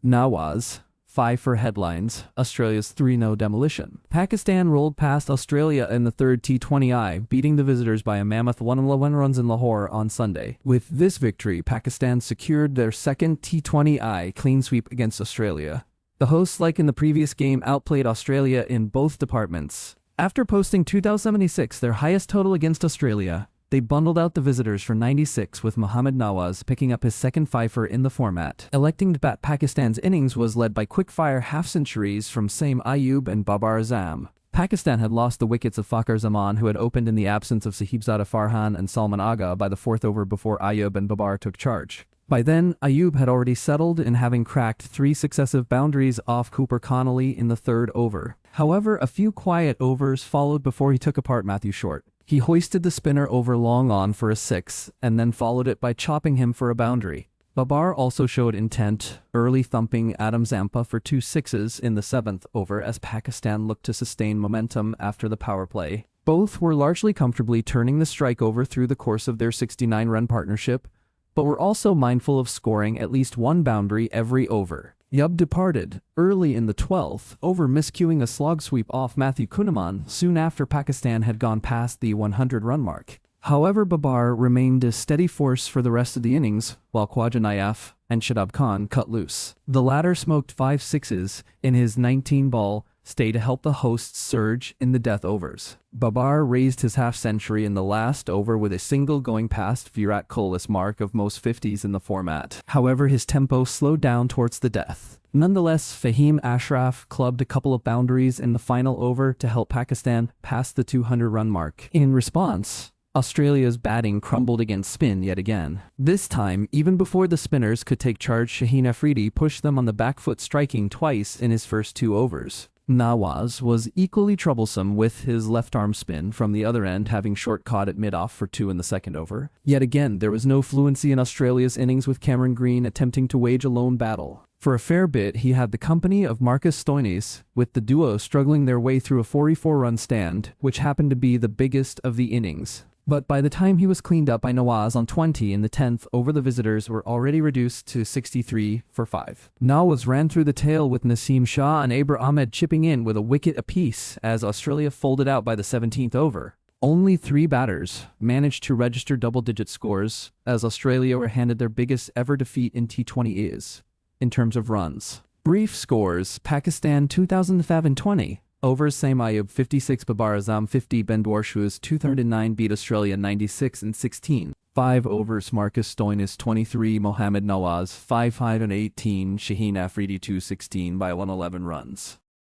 Nawaz, 5 for headlines, Australia's 3-0 demolition. Pakistan rolled past Australia in the third T20I, beating the visitors by a mammoth 111 runs in Lahore on Sunday. With this victory, Pakistan secured their second T20I clean sweep against Australia. The hosts, like in the previous game, outplayed Australia in both departments. After posting 2,076, their highest total against Australia, they bundled out the visitors for 96, with Mohammad Nawaz picking up his second fifer in the format. Electing to bat, Pakistan's innings was led by quick-fire half-centuries from Saim Ayub and Babar Azam. Pakistan had lost the wickets of Fakhar Zaman, who had opened in the absence of Sahibzada Farhan and Salman Agha by the fourth over before Ayub and Babar took charge. By then, Ayub had already settled in having cracked 3 successive boundaries off Cooper Connolly in the third over. However, a few quiet overs followed before he took apart Matthew Short. He hoisted the spinner over long on for a 6, and then followed it by chopping him for a boundary. Babar also showed intent, early thumping Adam Zampa for 2 sixes in the 7th over as Pakistan looked to sustain momentum after the power play. Both were largely comfortably turning the strike over through the course of their 69-run partnership, but were also mindful of scoring at least 1 boundary every over. Yub departed early in the 12th over, miscuing a slog sweep off Matthew Kunaman soon after Pakistan had gone past the 100-run mark. However, Babar remained a steady force for the rest of the innings, while Khwaja Naif and Shadab Khan cut loose. The latter smoked 5 sixes in his 19-ball stay to help the hosts surge in the death overs. Babar raised his half-century in the last over with a single going past Virat Kohli's mark of most 50s in the format. However, his tempo slowed down towards the death. Nonetheless, Fahim Ashraf clubbed a couple of boundaries in the final over to help Pakistan pass the 200-run mark. In response, Australia's batting crumbled against spin yet again. This time, even before the spinners could take charge, Shaheen Afridi pushed them on the back foot, striking twice in his first 2 overs. Nawaz was equally troublesome with his left-arm spin from the other end, having Short caught at mid-off for 2 in the second over. Yet again, there was no fluency in Australia's innings, with Cameron Green attempting to wage a lone battle. For a fair bit, he had the company of Marcus Stoinis, with the duo struggling their way through a 44-run stand, which happened to be the biggest of the innings. But by the time he was cleaned up by Nawaz on 20 in the 10th over, the visitors were already reduced to 63 for 5. Nawaz ran through the tail with Naseem Shah and Abra Ahmed chipping in with a wicket apiece as Australia folded out by the 17th over. Only 3 batters managed to register double-digit scores, as Australia were handed their biggest ever defeat in T20Is, in terms of runs. Brief scores: Pakistan 2020. Overs: Saim Ayub 56, Babar Azam 50, Ben Dwarshuis 239 beat Australia 96 and 16. 5 overs: Marcus Stoinis 23, Mohammad Nawaz 5 and 18, Shaheen Afridi 216 by 111 runs.